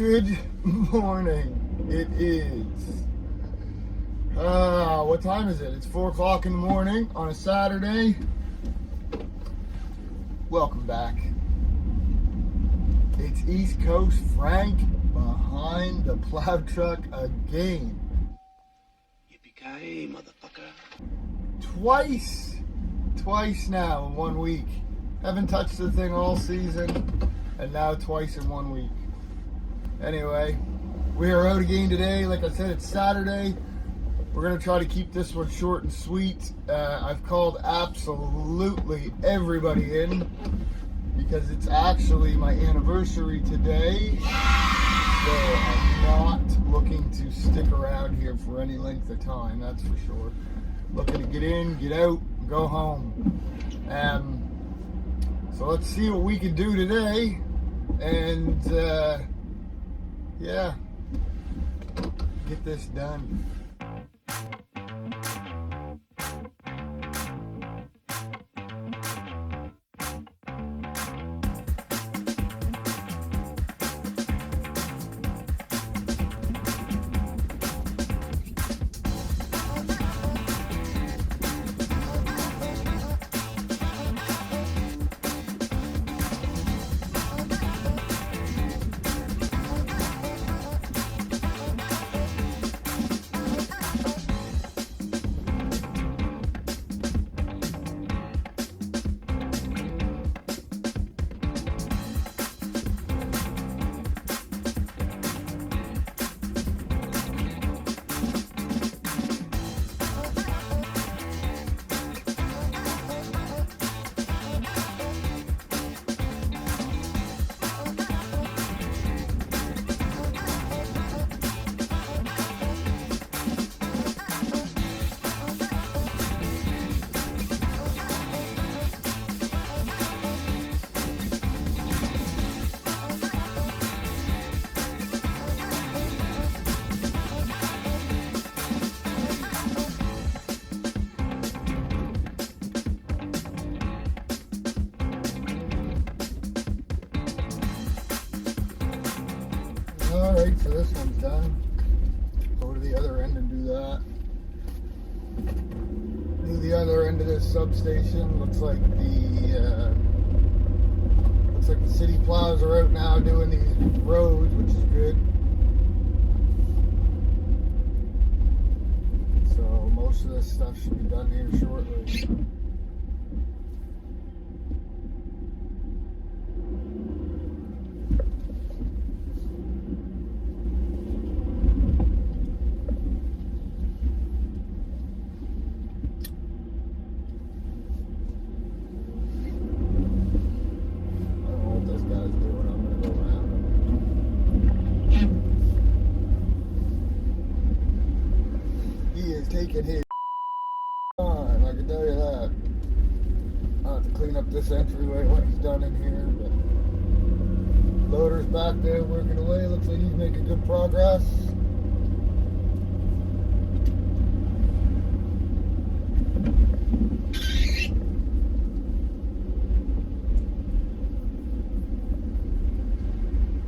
Good morning. It is, what time is it? It's 4 o'clock in the morning on a Saturday. Welcome back. It's East Coast Frank behind the plow truck again. Yippee-ki-yay, motherfucker. Twice now in 1 week. Haven't touched the thing all season, and now twice in 1 week. Anyway, we are out again today. Like I said, it's Saturday. We're going to try to keep this one short and sweet. I've called absolutely everybody in because it's actually my anniversary today. So I'm not looking to stick around here for any length of time, that's for sure. Looking to get in, get out, go home. So let's see what we can do today. And yeah, get this done. Alright, so this one's done. Go to the other end and do that. Do the other end of this substation. Looks like the city plows are out now doing these roads, which is good. So most of this stuff should be done here shortly. Taking his time, I can tell you that. I'll have to clean up this entryway when he's done in here, but loader's back there working away. Looks like he's making good progress.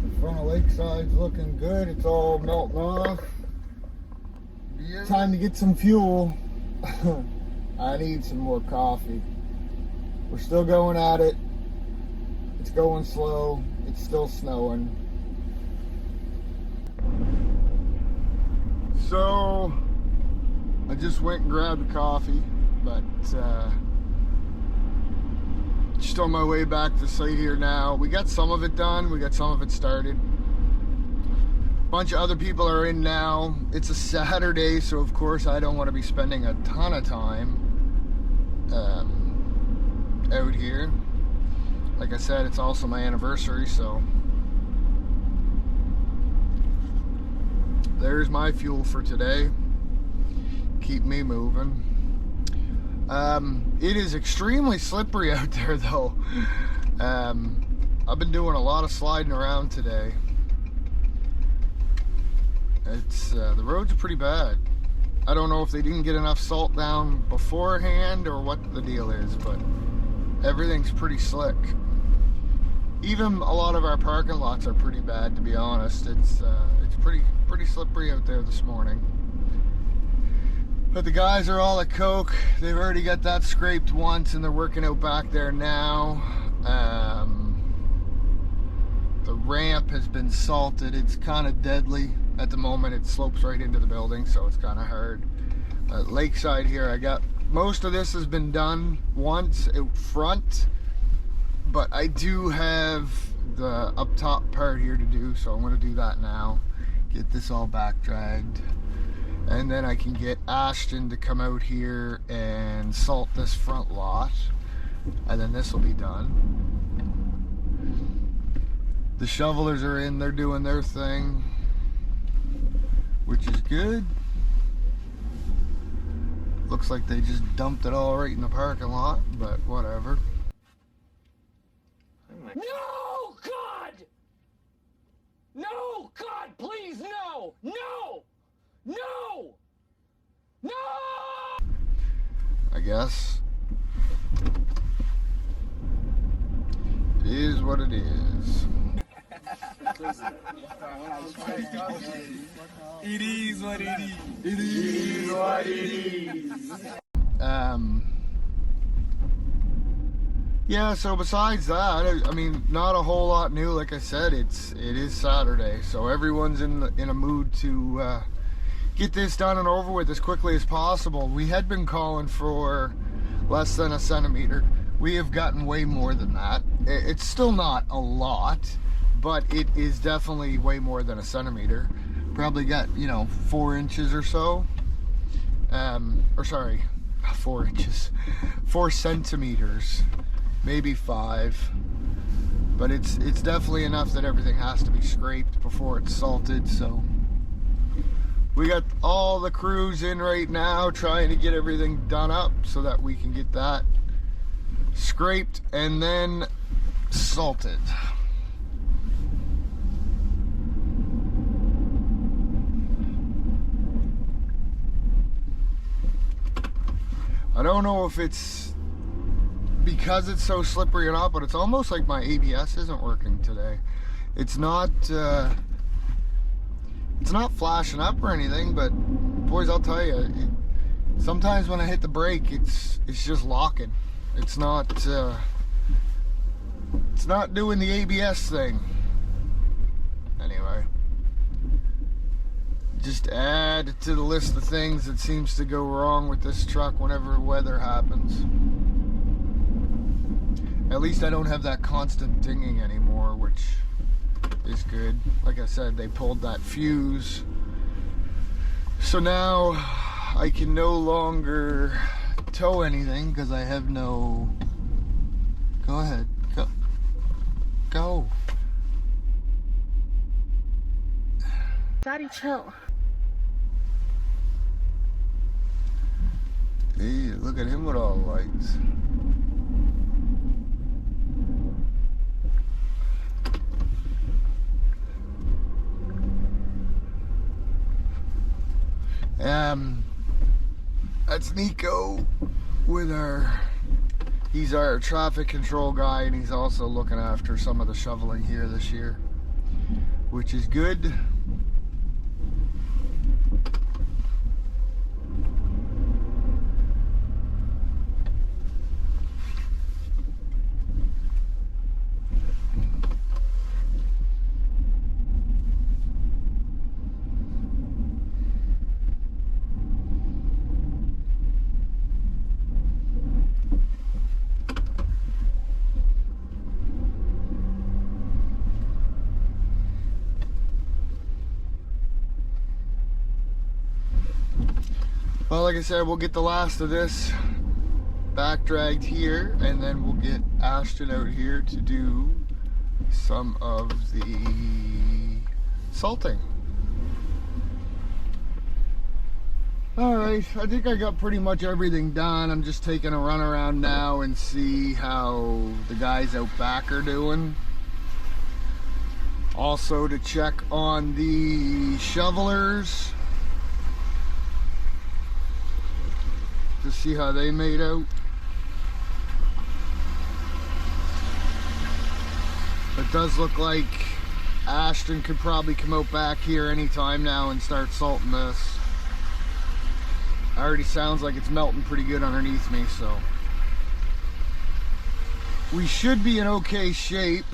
The front of Lakeside's looking good. It's all melting off. Time to get some fuel. I need some more coffee. We're still going at it. It's going slow. It's still snowing. So I just went and grabbed a coffee, but just on my way back to site here now. We got some of it done. We got some of it started. Bunch of other people are in now. It's a Saturday, so of course I don't want to be spending a ton of time out here. Like I said, it's also my anniversary, so there's my fuel for today. Keep me moving. It is extremely slippery out there though. I've been doing a lot of sliding around today. It's the roads are pretty bad. I don't know if they didn't get enough salt down beforehand or what the deal is, but everything's pretty slick. Even a lot of our parking lots are pretty bad, to be honest. It's pretty slippery out there this morning. But the guys are all at Coke. They've already got that scraped once, and they're working out back there now. The ramp has been salted. It's kind of deadly at the moment. It slopes right into the building, so it's kind of hard. Lakeside here, I got most of this has been done once out front, but I do have the up top part here to do, so I'm going to do that now. Get this all back dragged, and then I can get Ashton to come out here and salt this front lot, and then this will be done. The shovelers are in, they're doing their thing, which is good. Looks like they just dumped it all right in the parking lot, but whatever. No, God! No, God, please, no! No! No! No! I guess it is what it is. It is what it is. It is what it is. Yeah, so besides that, I mean, not a whole lot new. Like I said, it is Saturday, so everyone's in a mood to get this done and over with as quickly as possible. We had been calling for less than a centimeter. We have gotten way more than that. It's still not a lot, but it is definitely way more than a centimeter. Probably got, 4 inches or so. Or sorry, 4 inches. 4 centimeters. Maybe 5. But it's definitely enough that everything has to be scraped before it's salted, so we got all the crews in right now trying to get everything done up so that we can get that scraped and then salted. I don't know if it's because it's so slippery or not, but it's almost like my ABS isn't working today. It's not flashing up or anything, but boys, I'll tell you, sometimes when I hit the brake, it's just locking. It's not doing the ABS thing. Anyway, just add to the list of things that seems to go wrong with this truck whenever weather happens. At least I don't have that constant dinging anymore, which is good. Like I said, they pulled that fuse, so now I can no longer tow anything because I have no... Go ahead, go. Daddy, chill. Hey, look at him with all the lights. That's Nico with he's our traffic control guy, and he's also looking after some of the shoveling here this year, which is good. Well, like I said, we'll get the last of this back dragged here, and then we'll get Ashton out here to do some of the salting. Alright, I think I got pretty much everything done. I'm just taking a run around now and see how the guys out back are doing. Also to check on the shovelers to see how they made out. does look like Ashton could probably come out back here anytime now and start salting this. Already sounds like it's melting pretty good underneath me, so we should be in okay shape.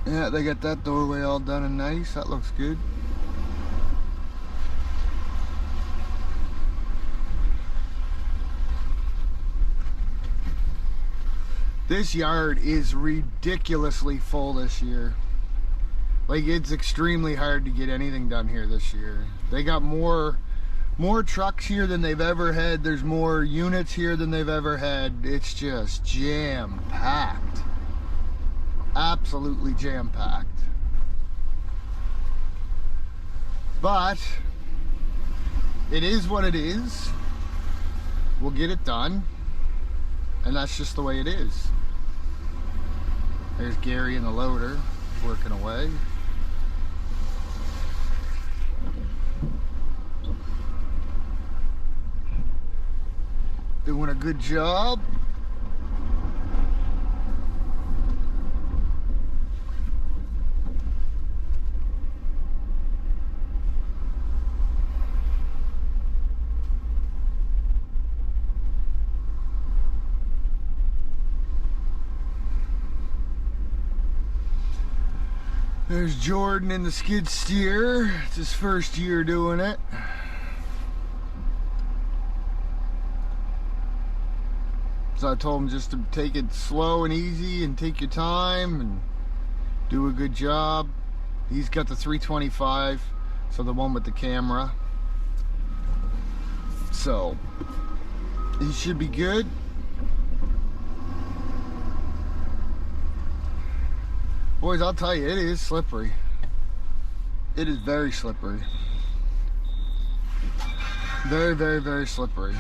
Yeah, they got that doorway all done and nice. That looks good. This yard is ridiculously full this year. Like, it's extremely hard to get anything done here this year. They got more trucks here than they've ever had. There's more units here than they've ever had. It's just jam-packed. Absolutely jam-packed. But it is what it is. We'll get it done. And that's just the way it is. There's Gary and the loader working away. Doing a good job. There's Jordan in the skid steer. It's his first year doing it. So I told him just to take it slow and easy and take your time and do a good job. He's got the 325, so the one with the camera. So he should be good. Boys, I'll tell you, it is slippery. It is very slippery. Very, very, very slippery.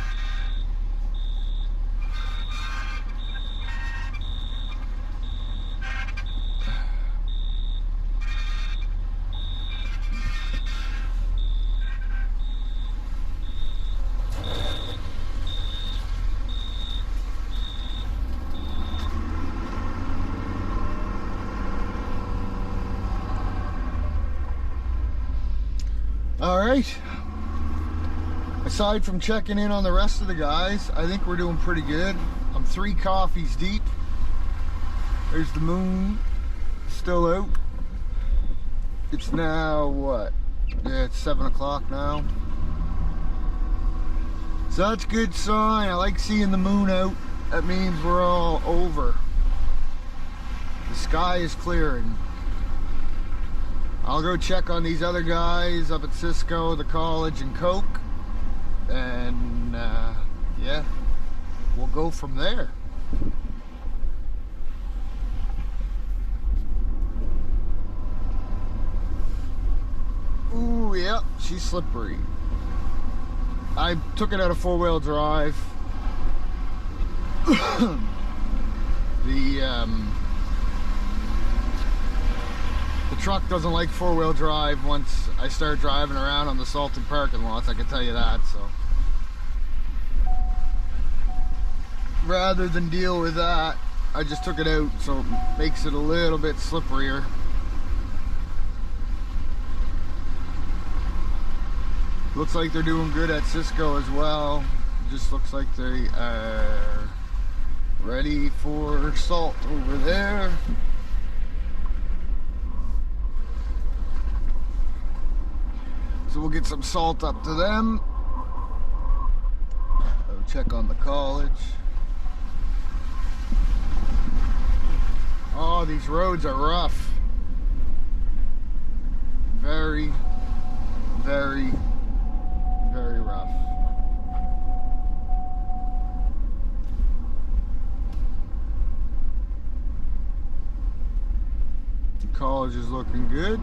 Alright, aside from checking in on the rest of the guys, I think we're doing pretty good. I'm 3 coffees deep. There's the moon still out. It's now what? Yeah, it's 7 o'clock now. So that's a good sign. I like seeing the moon out. That means we're all over. The sky is clearing. I'll go check on these other guys up at Cisco, the college, and Coke. And yeah, we'll go from there. Ooh, yep, she's slippery. I took it out of 4-wheel drive. The truck doesn't like 4-wheel drive once I start driving around on the salted parking lots, I can tell you that, so. Rather than deal with that, I just took it out, so it makes it a little bit slipperier. Looks like they're doing good at Cisco as well. It just looks like they are ready for salt over there. So we'll get some salt up to them. I'll check on the college. Oh, these roads are rough. Very, very, very rough. The college is looking good.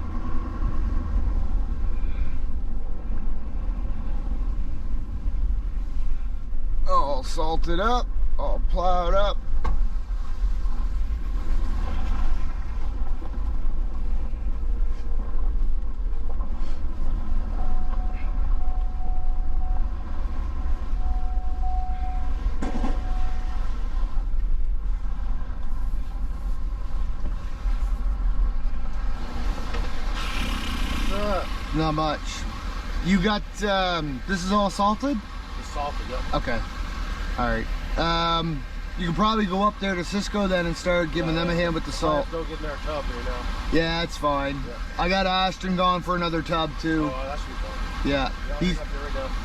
All salted up, all plowed up. Not much. You got, this is all salted? It's salted, yep. Okay. All right. You can probably go up there to Cisco then and start giving them a hand with the salt. Go get in our tub here now. Yeah, that's fine. Yeah. I got Ashton gone for another tub too. Oh, that should be fun. Yeah.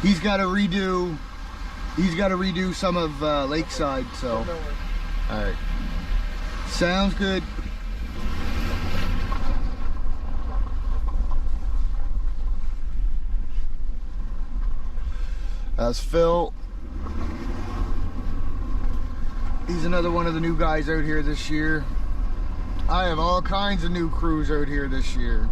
He's got to redo. He's got to redo some of Lakeside. So. All right. Sounds good. That's Phil. He's another one of the new guys out here this year. I have all kinds of new crews out here this year.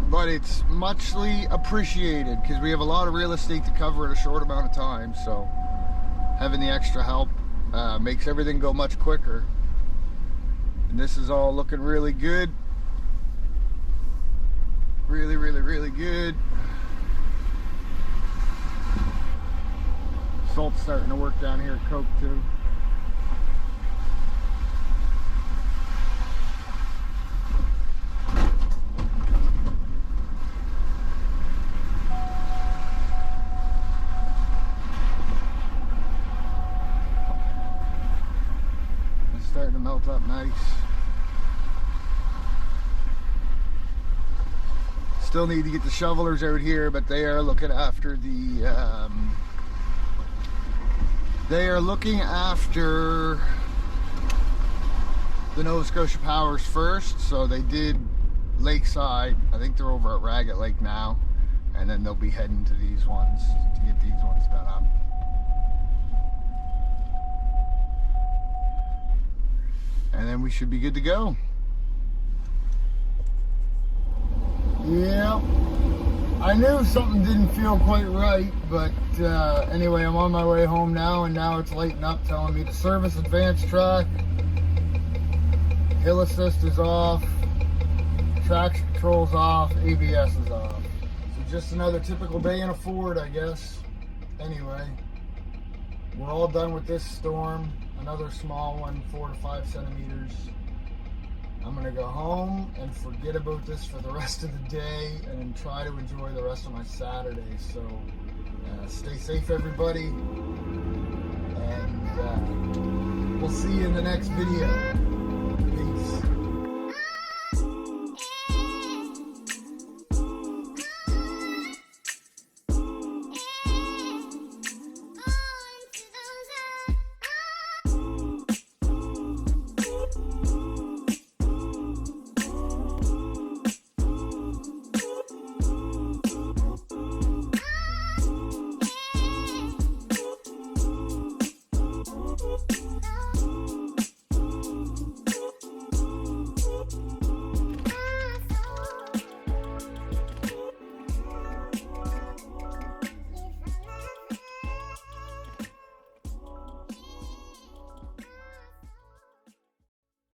But it's muchly appreciated because we have a lot of real estate to cover in a short amount of time. So having the extra help makes everything go much quicker. And this is all looking really good. Really, really, really good. Salt's starting to work down here at Coke too. It's starting to melt up nice. Still need to get the shovelers out here, but they are looking after the Nova Scotia Powers first, so they did Lakeside. I think they're over at Raggett Lake now, and then they'll be heading to these ones to get these ones done up. And then we should be good to go. Yeah. I knew something didn't feel quite right, but anyway, I'm on my way home now, and now it's lighting up, telling me to service advanced track, hill assist is off, traction control's off, ABS is off. So just another typical day in a Ford, I guess. Anyway, we're all done with this storm. Another small one, 4 to 5 centimeters. I'm gonna go home and forget about this for the rest of the day and try to enjoy the rest of my Saturday. So stay safe, everybody, and we'll see you in the next video.